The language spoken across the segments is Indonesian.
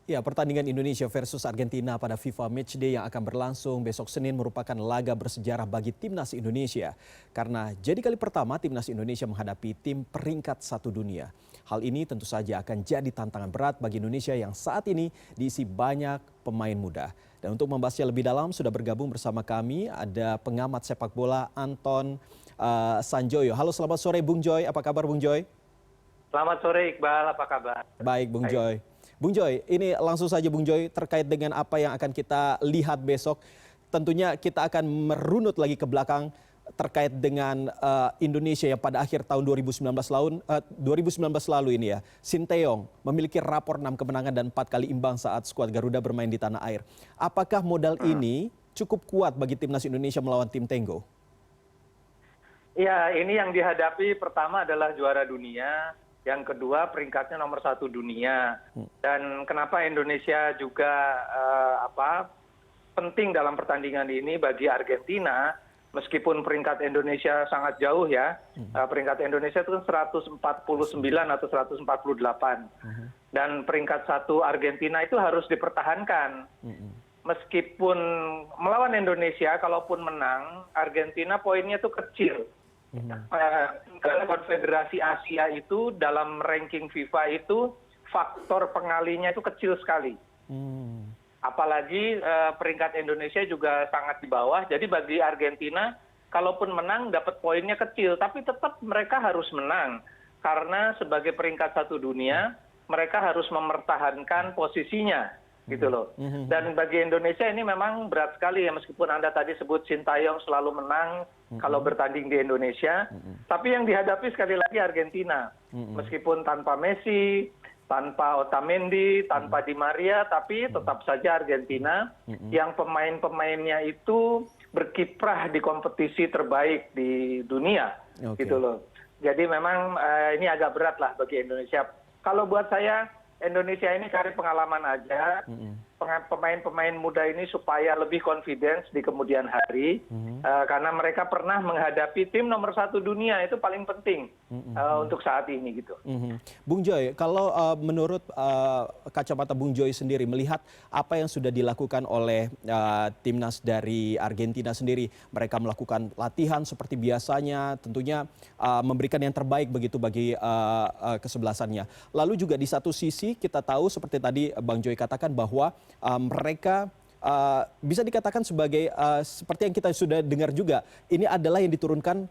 Ya, pertandingan Indonesia versus Argentina pada FIFA Matchday yang akan berlangsung besok Senin merupakan laga bersejarah bagi timnas Indonesia. Karena jadi kali pertama timnas Indonesia menghadapi tim peringkat satu dunia. Hal ini tentu saja akan jadi tantangan berat bagi Indonesia yang saat ini diisi banyak pemain muda. Dan untuk membahasnya lebih dalam sudah bergabung bersama kami ada pengamat sepak bola Anton Sanjoyo. Halo, selamat sore Bung Joy, apa kabar Bung Joy? Selamat sore Iqbal, apa kabar? Baik Bung Joy. Bung Joy, ini langsung saja Bung Joy terkait dengan apa yang akan kita lihat besok. Tentunya kita akan merunut lagi ke belakang terkait dengan Indonesia yang pada akhir tahun 2019 lalu ini ya. Sinteyong memiliki rapor 6 kemenangan dan 4 kali imbang saat skuad Garuda bermain di tanah air. Apakah modal ini cukup kuat bagi timnas Indonesia melawan tim Tenggo? Ya, ini yang dihadapi pertama adalah juara dunia. Yang kedua peringkatnya nomor 1 dunia. Dan kenapa Indonesia juga penting dalam pertandingan ini bagi Argentina, meskipun peringkat Indonesia sangat jauh ya, peringkat Indonesia itu kan 149 atau 148. Dan peringkat 1 Argentina itu harus dipertahankan. Meskipun melawan Indonesia, kalaupun menang, Argentina poinnya itu kecil. Karena Konfederasi Asia itu dalam ranking FIFA itu faktor pengalinya itu kecil sekali. Apalagi peringkat Indonesia juga sangat di bawah. Jadi bagi Argentina, kalaupun menang dapat poinnya kecil, tapi tetap mereka harus menang. Karena sebagai peringkat 1 dunia, mereka harus mempertahankan posisinya. Gitu loh. Dan bagi Indonesia ini memang berat sekali ya, meskipun Anda tadi sebut Sintayong selalu menang kalau bertanding di Indonesia, tapi yang dihadapi sekali lagi Argentina. Meskipun tanpa Messi, tanpa Otamendi, tanpa Di Maria, tapi tetap saja Argentina yang pemain-pemainnya itu berkiprah di kompetisi terbaik di dunia. Gitu loh. Jadi memang ini agak berat lah bagi Indonesia. Kalau buat saya, Indonesia ini cari pengalaman aja, pemain-pemain muda ini supaya lebih confidence di kemudian hari, karena mereka pernah menghadapi tim nomor 1 dunia, itu paling penting untuk saat ini gitu. Bung Joy, kalau menurut kacamata Bung Joy sendiri melihat apa yang sudah dilakukan oleh timnas dari Argentina sendiri, mereka melakukan latihan seperti biasanya, tentunya memberikan yang terbaik begitu bagi kesebelasannya. Lalu juga di satu sisi kita tahu seperti tadi Bang Joy katakan bahwa mereka bisa dikatakan sebagai seperti yang kita sudah dengar juga, ini adalah yang diturunkan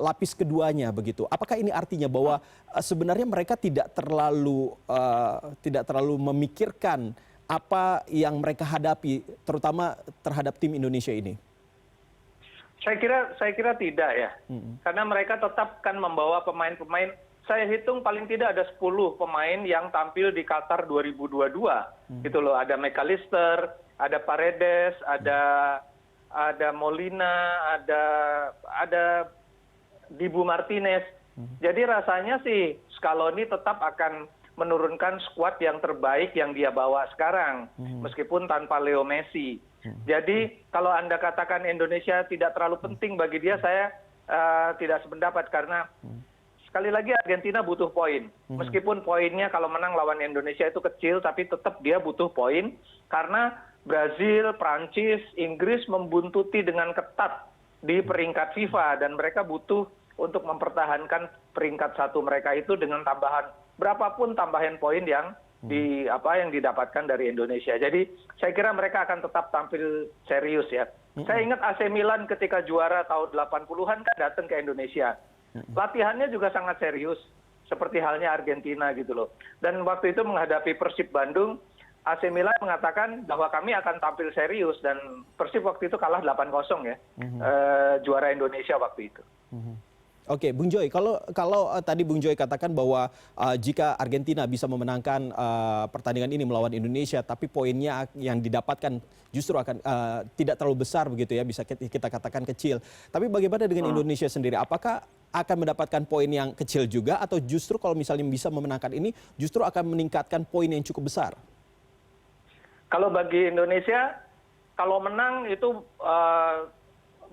lapis keduanya begitu. Apakah ini artinya bahwa sebenarnya mereka tidak terlalu memikirkan apa yang mereka hadapi, terutama terhadap tim Indonesia ini? Saya kira tidak ya, karena mereka tetap kan membawa pemain-pemain. Saya hitung paling tidak ada 10 pemain yang tampil di Qatar 2022. Gitu loh, ada McAllister, ada Paredes, ada Molina, ada Dibu Martinez. Jadi rasanya sih Scaloni tetap akan menurunkan skuad yang terbaik yang dia bawa sekarang, meskipun tanpa Leo Messi. Jadi kalau Anda katakan Indonesia tidak terlalu penting bagi dia, saya tidak sependapat, karena sekali lagi Argentina butuh poin. Meskipun poinnya kalau menang lawan Indonesia itu kecil, tapi tetap dia butuh poin. Karena Brazil, Prancis, Inggris membuntuti dengan ketat di peringkat FIFA. Dan mereka butuh untuk mempertahankan peringkat 1 mereka itu dengan tambahan berapapun tambahan poin yang didapatkan dari Indonesia. Jadi saya kira mereka akan tetap tampil serius ya. Saya ingat AC Milan ketika juara tahun 80-an kan datang ke Indonesia. Latihannya juga sangat serius, seperti halnya Argentina gitu loh. Dan waktu itu menghadapi Persib Bandung, AC Milan mengatakan bahwa kami akan tampil serius, dan Persib waktu itu kalah 8-0 ya, juara Indonesia waktu itu. Oke, Bung Joy, kalau tadi Bung Joy katakan bahwa jika Argentina bisa memenangkan pertandingan ini melawan Indonesia, tapi poinnya yang didapatkan justru akan tidak terlalu besar begitu ya, bisa kita katakan kecil. Tapi bagaimana dengan Indonesia sendiri? Apakah akan mendapatkan poin yang kecil juga, atau justru kalau misalnya bisa memenangkan ini justru akan meningkatkan poin yang cukup besar? Kalau bagi Indonesia, kalau menang itu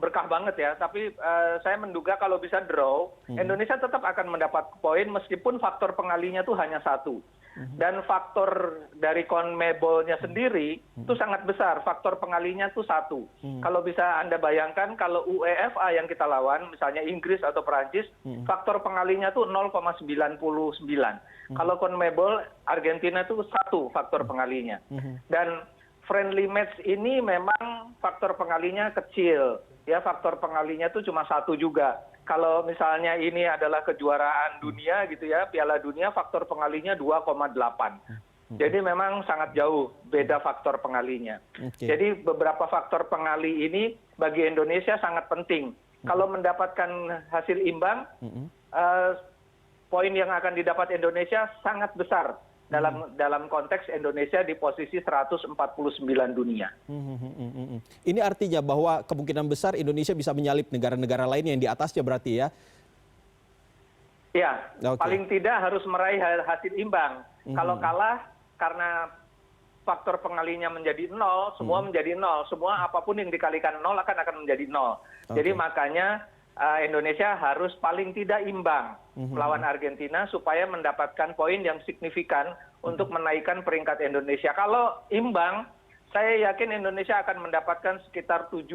berkah banget ya, tapi saya menduga kalau bisa draw, Indonesia tetap akan mendapat poin meskipun faktor pengalinya itu hanya 1. Dan faktor dari CONMEBOL-nya sendiri itu sangat besar, faktor pengalinya itu 1. Kalau bisa Anda bayangkan kalau UEFA yang kita lawan, misalnya Inggris atau Perancis, faktor pengalinya itu 0,99. Kalau CONMEBOL, Argentina itu 1 faktor pengalinya. Dan friendly match ini memang faktor pengalinya kecil, ya faktor pengalinya itu cuma 1 juga. Kalau misalnya ini adalah kejuaraan dunia gitu ya, Piala Dunia, faktor pengalinya 2,8. Jadi memang sangat jauh beda faktor pengalinya. Jadi beberapa faktor pengali ini bagi Indonesia sangat penting. Kalau mendapatkan hasil imbang, poin yang akan didapat Indonesia sangat besar dalam konteks Indonesia di posisi 149 dunia. Ini artinya bahwa kemungkinan besar Indonesia bisa menyalip negara-negara lain yang di atasnya berarti ya? Ya, paling tidak harus meraih hasil imbang. Kalau kalah karena faktor pengalinya menjadi 0, semua menjadi 0. Semua apapun yang dikalikan 0 akan menjadi 0. Jadi makanya Indonesia harus paling tidak imbang melawan Argentina supaya mendapatkan poin yang signifikan untuk menaikkan peringkat Indonesia. Kalau imbang, saya yakin Indonesia akan mendapatkan sekitar 7,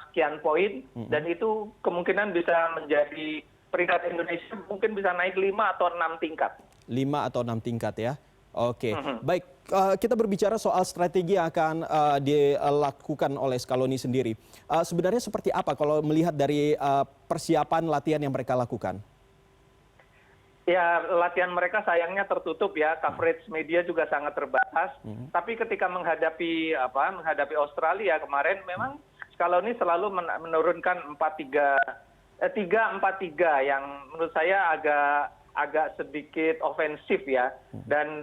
sekian poin dan itu kemungkinan bisa menjadi peringkat Indonesia mungkin bisa naik 5 atau 6 tingkat. 5 atau 6 tingkat ya. Oke, baik. Kita berbicara soal strategi yang akan dilakukan oleh Scaloni sendiri. Sebenarnya seperti apa kalau melihat dari persiapan latihan yang mereka lakukan? Ya, latihan mereka sayangnya tertutup ya. Coverage media juga sangat terbatas. Tapi ketika menghadapi Australia kemarin, memang Scaloni selalu menurunkan 3-4-3 yang menurut saya agak sedikit ofensif ya, dan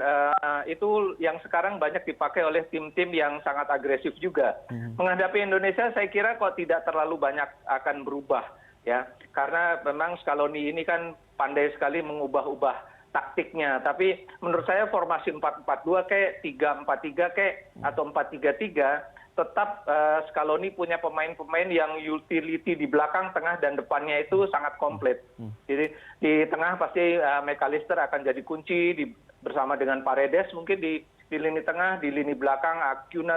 itu yang sekarang banyak dipakai oleh tim-tim yang sangat agresif juga. Menghadapi Indonesia saya kira kok tidak terlalu banyak akan berubah ya, karena memang Scaloni ini kan pandai sekali mengubah-ubah taktiknya. Tapi menurut saya formasi 4-4-2 kayak 3-4-3 kayak atau 4-3-3 tetap Scaloni punya pemain-pemain yang utility di belakang, tengah, dan depannya itu sangat komplit. Jadi di tengah pasti McAllister akan jadi kunci bersama dengan Paredes mungkin di lini tengah, di lini belakang Acuna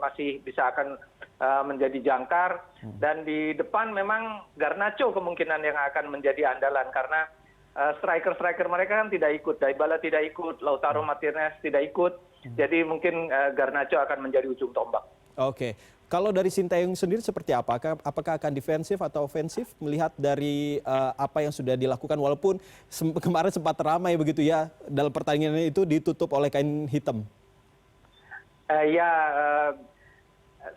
masih bisa akan menjadi jangkar, dan di depan memang Garnacho kemungkinan yang akan menjadi andalan karena striker-striker mereka kan tidak ikut, Dybala tidak ikut, Lautaro Martinez tidak ikut, jadi mungkin Garnacho akan menjadi ujung tombak. Oke, kalau dari Sinteyong sendiri seperti apa? Apakah akan defensif atau ofensif melihat dari apa yang sudah dilakukan walaupun kemarin sempat ramai begitu ya dalam pertandingan itu ditutup oleh kain hitam?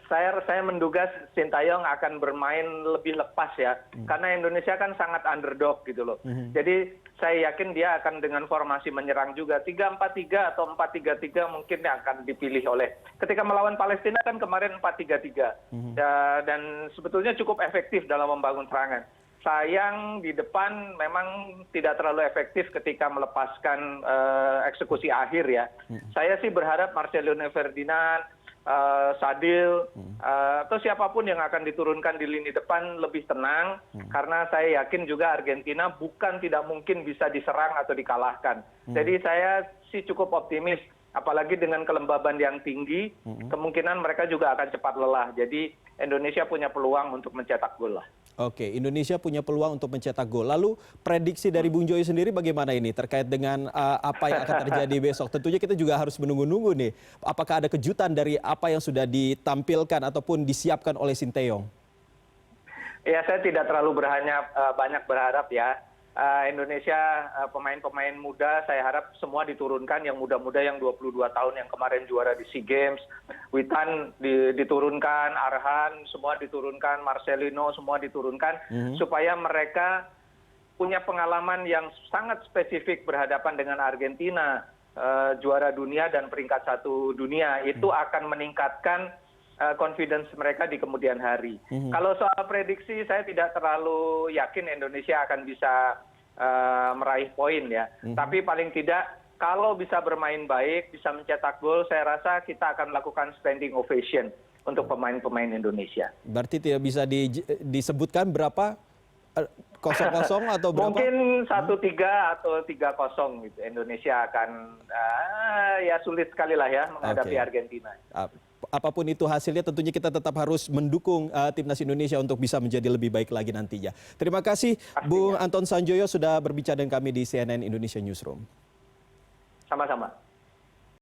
Saya menduga Sinteyong akan bermain lebih lepas ya, karena Indonesia kan sangat underdog gitu loh. Jadi saya yakin dia akan dengan formasi menyerang juga 3-4-3 atau 4-3-3 mungkin yang akan dipilih oleh. Ketika melawan Palestina kan kemarin 4-3-3 dan sebetulnya cukup efektif dalam membangun serangan. Sayang di depan memang tidak terlalu efektif ketika melepaskan eksekusi akhir ya. Saya sih berharap Marcelino Ferdinand, Sadil atau siapapun yang akan diturunkan di lini depan lebih tenang, karena saya yakin juga Argentina bukan tidak mungkin bisa diserang atau dikalahkan. Jadi saya sih cukup optimis, apalagi dengan kelembaban yang tinggi, kemungkinan mereka juga akan cepat lelah. Jadi Indonesia punya peluang untuk mencetak gol lah. Oke, Indonesia punya peluang untuk mencetak gol. Lalu prediksi dari Bung Joy sendiri bagaimana ini terkait dengan apa yang akan terjadi besok? Tentunya kita juga harus menunggu-nunggu nih. Apakah ada kejutan dari apa yang sudah ditampilkan ataupun disiapkan oleh Sinteyong? Ya, saya tidak terlalu banyak berharap ya. Indonesia pemain-pemain muda saya harap semua diturunkan, yang muda-muda yang 22 tahun yang kemarin juara di SEA Games. Witan diturunkan, Arhan semua diturunkan, Marcelino semua diturunkan, supaya mereka punya pengalaman yang sangat spesifik berhadapan dengan Argentina, juara dunia dan peringkat 1 dunia. Itu akan meningkatkan confidence mereka di kemudian hari. Kalau soal prediksi, saya tidak terlalu yakin Indonesia akan bisa meraih poin ya. Tapi paling tidak kalau bisa bermain baik, bisa mencetak gol, saya rasa kita akan melakukan standing ovation untuk pemain-pemain Indonesia. Berarti tidak bisa disebutkan berapa 0-0 atau berapa? Mungkin 1-3 atau 3-0 gitu. Indonesia akan ya sulit sekali lah ya menghadapi Argentina. Apapun itu hasilnya, tentunya kita tetap harus mendukung timnas Indonesia untuk bisa menjadi lebih baik lagi nantinya. Terima kasih Bung Anton Sanjoyo sudah berbicara dengan kami di CNN Indonesia Newsroom. Sama-sama.